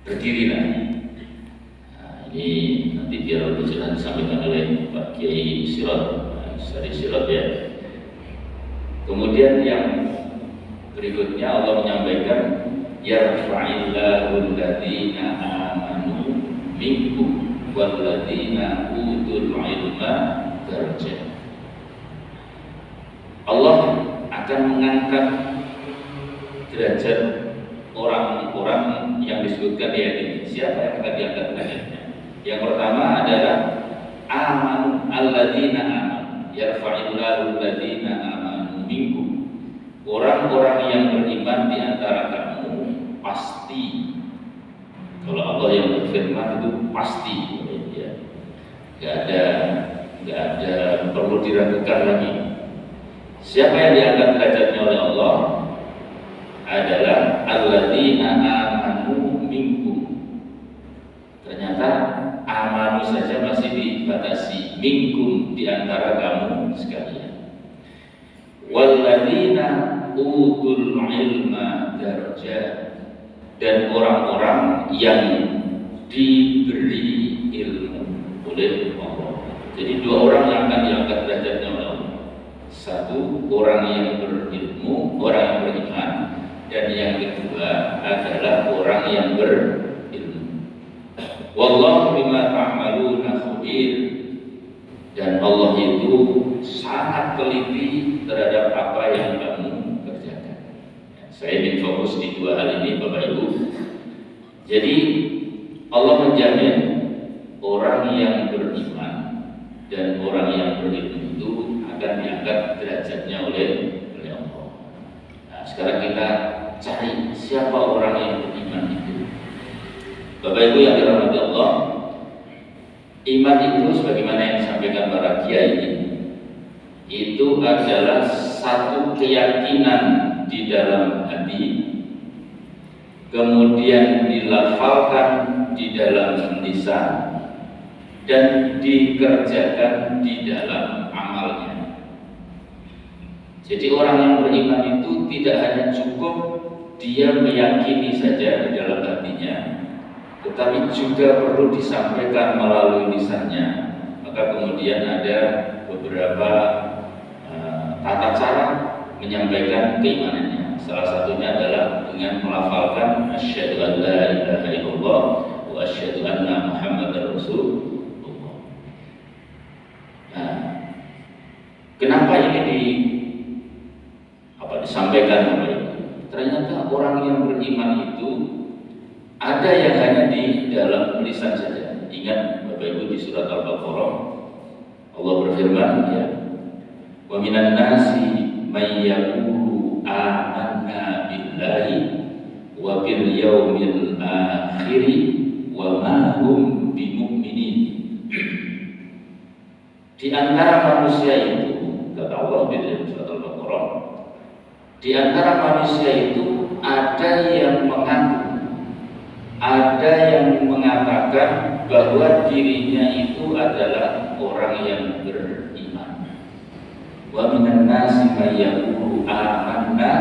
berdirilah. Nah, ini nanti biar lebih jelas disampaikan oleh Pak Kiai Sirot, Sari Sirot ya. Kemudian yang berikutnya Allah menyampaikan yarfa'illahu alladziina aamanu minkum walladziina utul ilma darajat. Allah akan mengangkat derajat orang-orang yang disebutkan di ayat ini. Siapa yang akan diangkat derajatnya? Yang pertama adalah amanu alladziina amanu yarfa'illahu alladziina amanu minkum. Orang-orang yang beriman di antara kamu pasti. Kalau Allah yang berfirman itu pasti, ya. Gak ada perlu diragukan lagi. Siapa yang diangkat derajatnya oleh Allah adalah alladzina amanu minkum. Ternyata amanu saja masih dibatasi minkum, di antara kamu sekalian. Walladzina utul ilma darajat, dan orang-orang yang diberi ilmu oleh Allah. Jadi dua orang yang akan diangkat derajatnya oleh Allah. Satu, orang yang berilmu, orang yang beriman, dan yang kedua adalah orang yang berilmu. Wallahu bima ta'maluna khabir, dan Allah itu sangat teliti terhadap apa yang kamu kerjakan. Saya ingin fokus di dua hal ini, Bapak Ibu. Jadi Allah menjamin orang yang beriman dan orang yang berilmu itu akan diangkat derajatnya oleh Allah. Nah, sekarang kita cari siapa orang yang beriman itu. Bapak Ibu yang dirahmati Allah, iman itu sebagaimana yang disampaikan para kiai itu adalah satu keyakinan di dalam hati, kemudian dilafalkan di dalam lisan, dan dikerjakan di dalam amalnya. Jadi orang yang beriman itu tidak hanya cukup dia meyakini saja di dalam hatinya, tetapi juga perlu disampaikan melalui lisannya. Maka kemudian ada beberapa tata cara menyampaikan keimanannya. Salah satunya adalah dengan melafalkan asyhadu an la ilaha illallah wa asyhadu anna muhammadar rasulullah. Nah, kenapa ini disampaikan Bapak Ibu? Ternyata orang yang beriman itu ada yang hanya di dalam lisan saja. Ingat Bapak Ibu, di surat Al-Baqarah Allah berfirman, ya, wa minan nasi may yaqulu amanna billahi wa bil yaumil akhir wa ma hum bimu'minin. Di antara manusia itu, kata Allah di dalam surat Al-Baqarah, di antara manusia itu ada yang mengaku, ada yang mengatakan bahwa dirinya itu adalah orang yang beriman. Wa minan nasi may yaqulu amanna,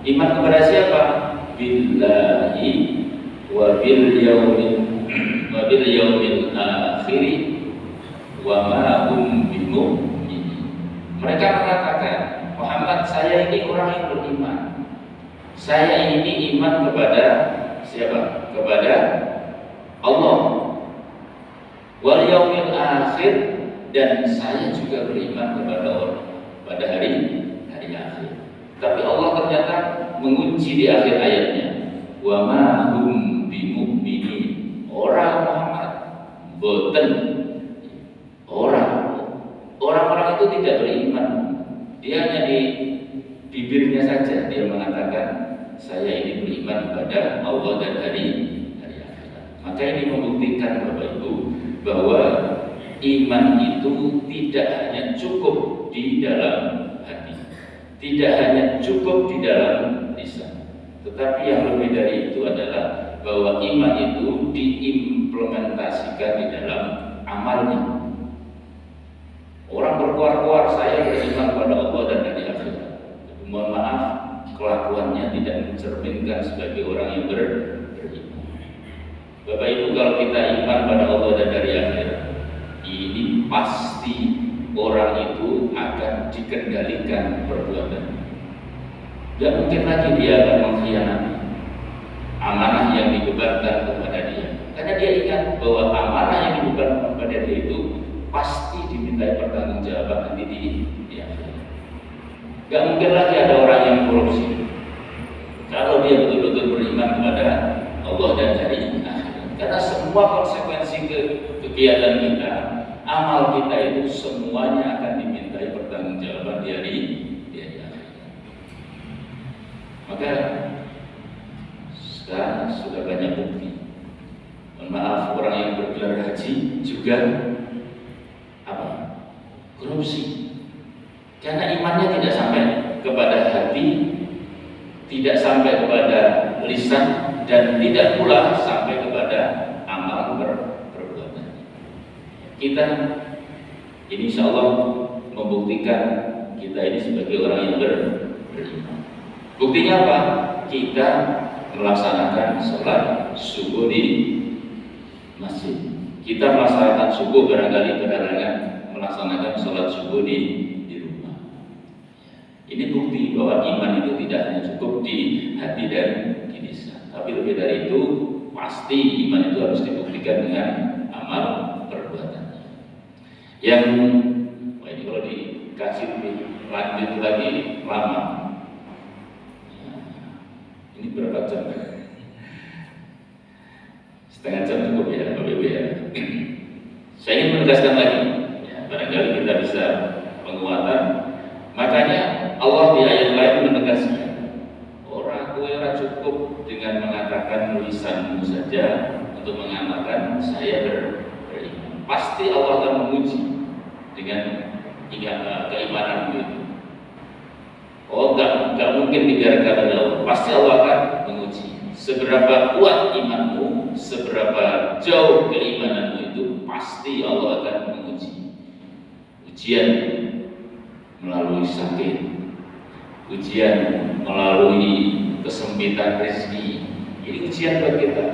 iman kepada siapa? Billahi wa bil yaumil akhir wa ma hum bimu'minin. Mereka mengatakan, Muhammad, saya ini orang yang beriman. Saya ini iman kepada siapa? Kepada Allah. Wal yaumil akhir, dan saya juga beriman kepada Allah pada hari akhir. Tapi Allah ternyata mengunci di akhir ayatnya, wa ma hum bimu'minin. Orang Muhammad boten, orang-orang itu tidak beriman. Dia hanya di bibirnya saja dia mengatakan saya ini beriman kepada Allah dan hari akhirat. Maka ini membuktikan Bapak Ibu bahwa iman itu tidak hanya cukup di dalam hati, tidak hanya cukup di dalam lisan, tetapi yang lebih dari itu adalah bahwa iman itu diimplementasikan di dalam amalnya. Orang berkuar-kuar saya beriman kepada Allah dan hari akhirat, mohon maaf, kelakuannya tidak mencerminkan sebagai orang yang beriman. Bapak Ibu, kalau kita iman pada Allah dan hari akhirat, ini pasti orang itu akan dikendalikan perbuatan. Tidak mungkin lagi dia akan mengkhianati amanah yang dibebankan kepada dia, karena dia ingat bahwa amanah yang dibebankan kepada dia itu pasti dimintai pertanggungjawaban nanti di akhirat. Gak mungkin lagi ada orang yang korupsi kalau dia betul-betul beriman kepada Allah dan hari akhirat, karena semua konsekuensi kegiatan kita, amal kita itu semuanya akan dimintai pertanggungjawaban di hari akhirat. Maka sekarang sudah banyak bukti. Mohon maaf, orang yang bergelar haji juga korupsi, karena imannya tidak sampai kepada hati, tidak sampai kepada lisan, dan tidak pula sampai kepada amal perbuatan. Kita ini insya Allah membuktikan kita ini sebagai orang yang beriman. Buktinya apa? Kita melaksanakan sholat subuh di masjid. Kita melaksanakan subuh barangkali berhalangan melaksanakan sholat subuh di rumah. Ini bukti bahwa iman itu tidak hanya cukup di hati dan di lisan, tapi lebih dari itu pasti iman itu harus dibuktikan dengan amal perbuatannya. Yang ini kalau dikasih lanjut lagi lama. Ini berapa jam? Setengah jam cukup ya, Bapak Ibu ya. Saya ingin menegaskan lagi, ya, barangkali kita bisa penguatan. Makanya Allah di ayat lain menegaskan, orang cukup dengan mengatakan lisanmu saja untuk mengatakan saya beriman. Pasti Allah akan menguji dengan keimananmu itu. Oh, enggak mungkin dibiarkan oleh Allah. Pasti Allah akan menguji. Seberapa kuat imanmu, seberapa jauh keimananmu itu, pasti Allah akan menguji. Ujian melalui sakit, ujian melalui kesempitan rezeki. Ini ujian buat kita,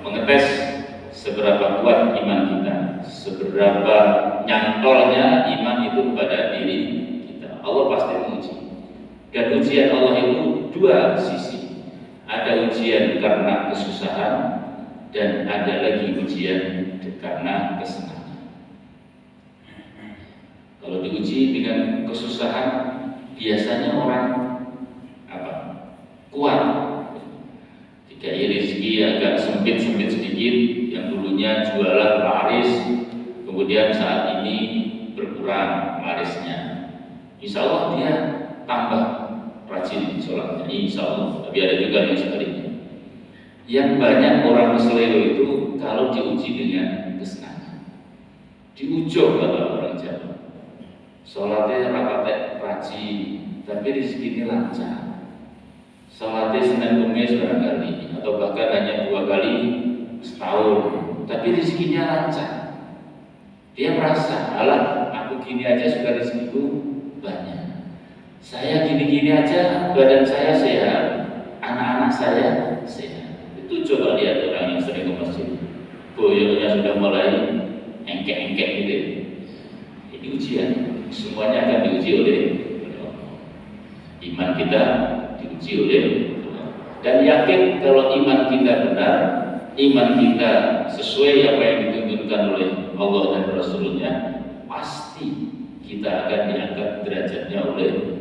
mengetes seberapa kuat iman kita, seberapa nyantolnya iman itu pada diri kita. Allah pasti menguji. Dan ujian Allah itu dua sisi. Ada ujian karena kesusahan, dan ada lagi ujian karena kesenangan. Kalau diuji dengan kesusahan, biasanya orang kuat. Jika rezeki agak sempit sedikit, yang dulunya jualan laris, kemudian saat ini berkurang larisnya, insya Allah dia tambah rajin sholatnya, insya Allah. Tapi ada juga yang sebaliknya. Yang banyak orang keseleo itu kalau diuji dengan kesenangan, diujuk kalau orang Jawa. Sholatnya rapatnya rajin, tapi rezekinya lancar. Sholatnya Senin Kamis barangkali, atau bahkan hanya 2 kali setahun, tapi rezekinya lancar. Dia merasa, alah, aku gini aja sudah rezekiku banyak. Saya gini-gini aja, badan saya sehat, anak-anak saya sehat. Itu coba lihat orang yang sering ke masjid, boyoknya sudah mulai engkek-engkek gitu. Ini ujian, semuanya akan diuji oleh Allah. Iman kita diuji oleh Allah. Dan yakin kalau iman kita benar, iman kita sesuai apa yang dituntutkan oleh Allah dan Rasulnya, pasti kita akan diangkat derajatnya oleh Allah.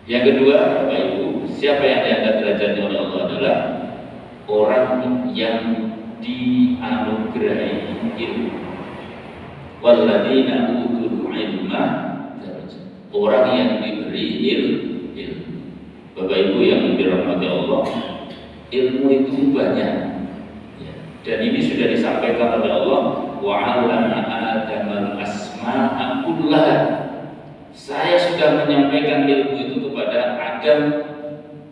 Yang kedua, Bapak Ibu, siapa yang diangkat derajatnya oleh Allah adalah orang yang dianugerahi ilmu. Walladzina utul ilma darajat. Orang yang diberi ilmu. Bapak Ibu yang dirahmati Allah, ilmu itu banyak. Dan ini sudah disampaikan oleh Allah, wa 'allama Adamal asma'a kullaha. Saya sudah menyampaikan ilmu itu kepada Adam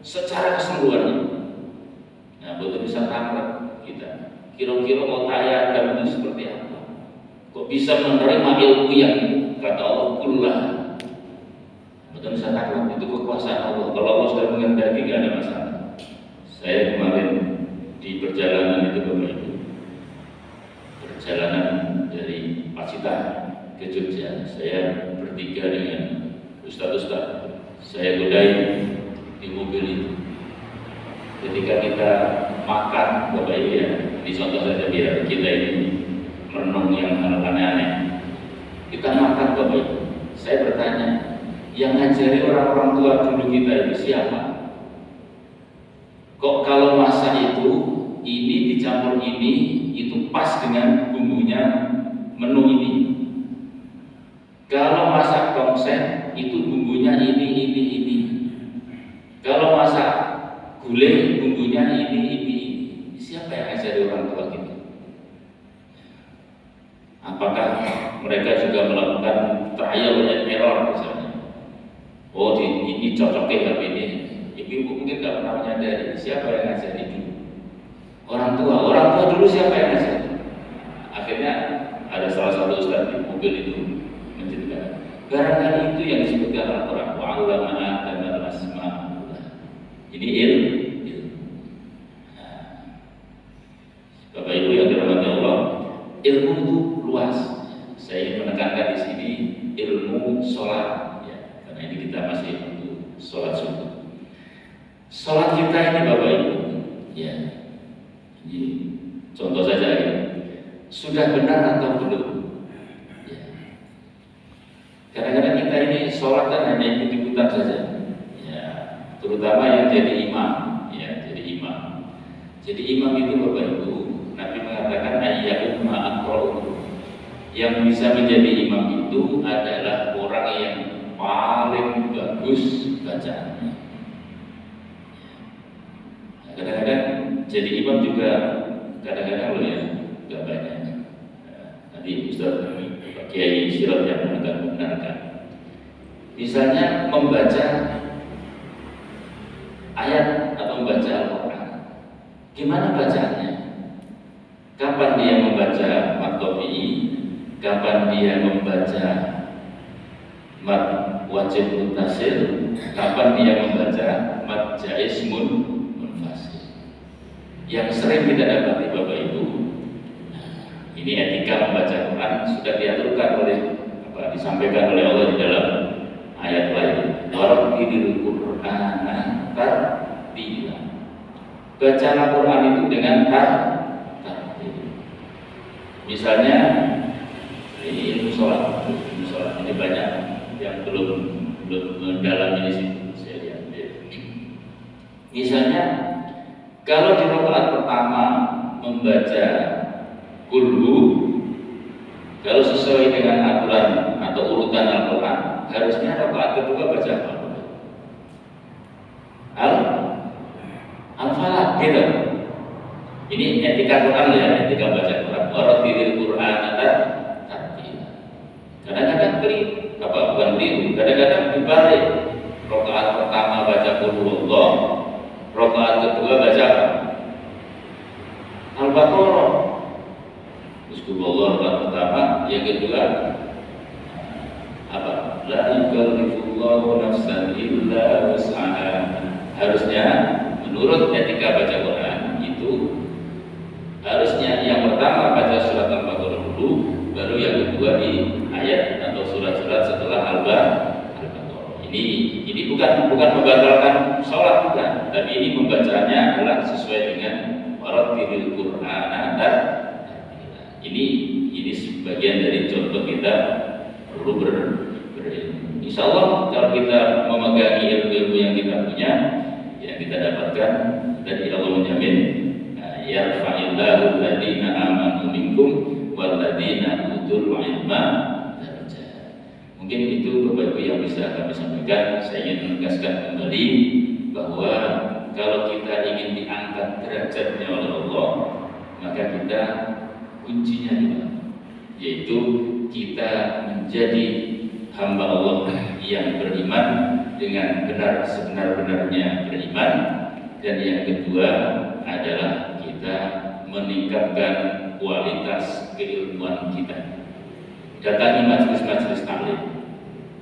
secara keseluruhan. Nah, betul bisa tangkap kita. Kira-kira otak Adam itu seperti apa? Kok bisa menerima ilmu yang kata Allah kullah? Betul bisa tangkap, itu kekuasaan Allah. Kalau Allah sudah menghendaki, tidak ada masalah. Saya kemarin di perjalanan itu Mekah ke Jogja, saya bertiga dengan ustaz-ustaz, saya godai di mobil itu. Ketika kita makan, Bapak Ibu ya, di contoh saja biar kita ini merenung yang aneh-aneh. Kita makan Bapak Ibu, saya bertanya, yang ngajari orang-orang tua dulu kita itu siapa? Kok kalau masak itu, ini dicampur ini, itu pas dengan bumbunya menu ini. Kalau masak tongseng, itu bumbunya ini. Kalau masak gulai, bumbunya ini. Siapa yang ngajari orang tua kita? Apakah mereka juga melakukan trial and error misalnya? Oh, ini cocoknya tapi ini. Ibu mungkin nggak pernah menyadari siapa yang ngajari dulu. Orang tua dulu siapa yang ngajari? Akhirnya ada salah satu ustaz di mobil itu menceritakan, barangkali itu yang disebutkan Al-Quran, wa'allama Adama al-asma'. Ini ilmu. Bapak Ibu yang dirahmati Allah, ilmu itu luas. Saya ingin menekankan di sini ilmu sholat, ya, karena ini kita masih untuk sholat subuh. Sholat kita ini Bapak Ibu, ya, ini contoh saja ya, sudah benar atau belum? Ya. Kadang-kadang kita ini sholat kan hanya ikut-ikutan saja, ya, terutama yang jadi imam, ya, jadi imam. Jadi imam itu Bapak Ibu, Nabi mengatakan ayyukum ma'aqra'u. Yang bisa menjadi imam itu adalah orang yang paling bagus bacaannya. Kadang-kadang jadi imam juga kadang-kadang loh ya, nggak banyak. Nanti Ustaz Pak Kiai Sirot yang akan membenarkan. Misalnya membaca ayat atau membaca Al-Quran, gimana bacaannya? Kapan dia membaca mat tabi'i? Kapan dia membaca mat wajib muttasil? Kapan dia membaca mat jaiz munfasil? Yang sering kita dapati Bapak Ibu, ini etika membaca Quran sudah diaturkan oleh disampaikan oleh Allah di dalam ayat lain. Warattilil Qur'ana tartila. Bacalah Quran itu dengan tartil. Misalnya ini ilmu sholat, ini banyak yang belum mendalami di situ. Saya lihat. Misalnya kalau di rakaat pertama membaca kulhu, kalau sesuai dengan aturan atau urutan Al-Quran, harusnya rakaat kedua baca apa? Al-Falaq, gitu. Ini etika Quran ya, etika baca Quran. Warattilil Qur'ana tartila. Kadang-kadang bukan keliru, kadang-kadang dibalik. Rakaat pertama baca qul huwallah, rakaat kedua baca apa? Al-Baqarah. Terus qul huwallah rakaat pertama, yang kedua apa? La yukallifullahu nafsan illa wus'aha. Harusnya menurut etika baca Quran itu harusnya yang pertama baca surat Al-Baqarah dulu, baru yang kedua di ayat atau surat-surat setelah Al-Baqarah. Ini bukan membatalkan sholat, bukan, tapi ini membacanya adalah sesuai dengan warattilil Qur'ana tartila. Ini sebagian dari contoh kita perlu berilmu. Insya Allah kalau kita memegangi ilmu yang kita punya, yang kita dapatkan, dan Allah menjamin yarfa'illahu alladziina aamanu minkum walladziina utul ilma darajat. Mungkin itu Bapak Ibu yang bisa kami sampaikan. Saya ingin menegaskan kembali bahwa kalau kita ingin diangkat derajatnya oleh Allah, maka kita kuncinya juga, yaitu kita menjadi hamba Allah yang beriman dengan benar sebenar-benarnya beriman. Dan yang kedua adalah kita meningkatkan kualitas keilmuan kita. Datangi majelis-majelis taklim,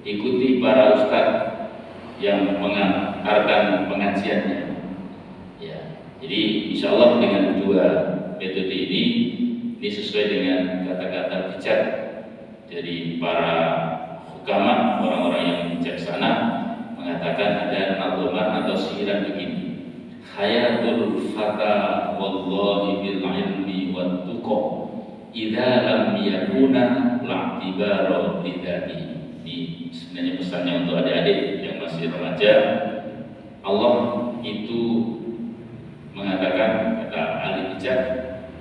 ikuti para ustadz yang mengantarkan pengajiannya. Ya, jadi insya Allah dengan dua metode ini sesuai dengan kata-kata bijak Jadi para hukama, orang-orang yang bijaksana mengatakan ada nadhaman atau sihiran begini. Hayatul fata wallahi bil ilmi wat tuqa idza lam yakuna la'tibara lidati. Ini sebenarnya pesannya untuk adik-adik yang masih remaja. Allah itu mengatakan, kata ahli bijak,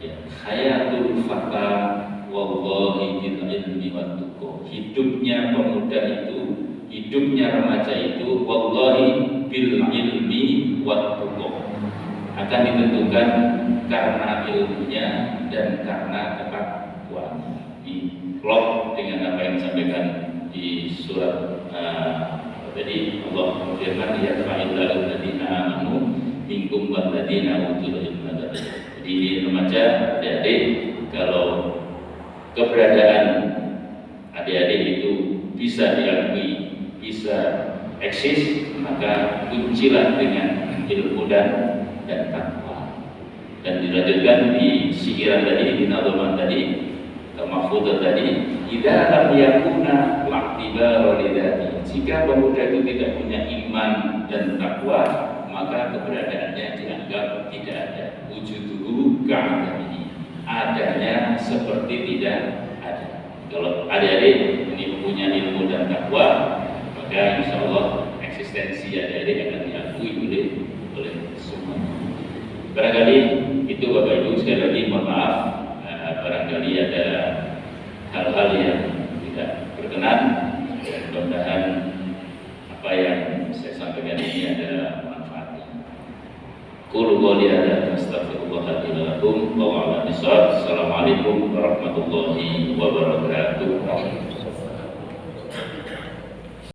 ya, hayatul fata wallahi bil ilmi wat tuqa. Hidupnya pemuda itu, hidupnya remaja itu, wallahi bil ilmi wat tuqa, akan ditentukan karena ilmunya dan karena ketakwaan. Di klop dengan apa yang disampaikan di surat tadi Allah berfirman, ya fa'ilal ladzina amanu minkum walladzina utul ilma darajat. Jadi ini remaja, adik-adik, kalau keberadaan adik-adik itu bisa diakui, bisa eksis, maka kuncilah dengan ilmu dan takwa. Dan dilanjutkan di sihiran tadi, di nadhaman tadi, mahfudzah tadi, idza lam yakuna la'tibara lidati. Jika pemuda itu tidak punya iman dan takwa, maka keberadaannya dianggap tidak ada. Wujuduhu ka'adamihi, adanya seperti tidak ada. Kalau adik-adik ini punya ilmu dan takwa, maka insya Allah eksistensi adik-adik akan diakui oleh semua. Barangkali itu Bapak Ibu, sekali lagi mohon maaf, barangkali ada hal-hal yang tidak berkenan. Mudah-mudahan apa yang saya sampaikan ini ada manfaatnya. Qul qouli hadza astaghfirullah li wa lakum wa ala bisawab. Assalamualaikum warahmatullahi wabarakatuh.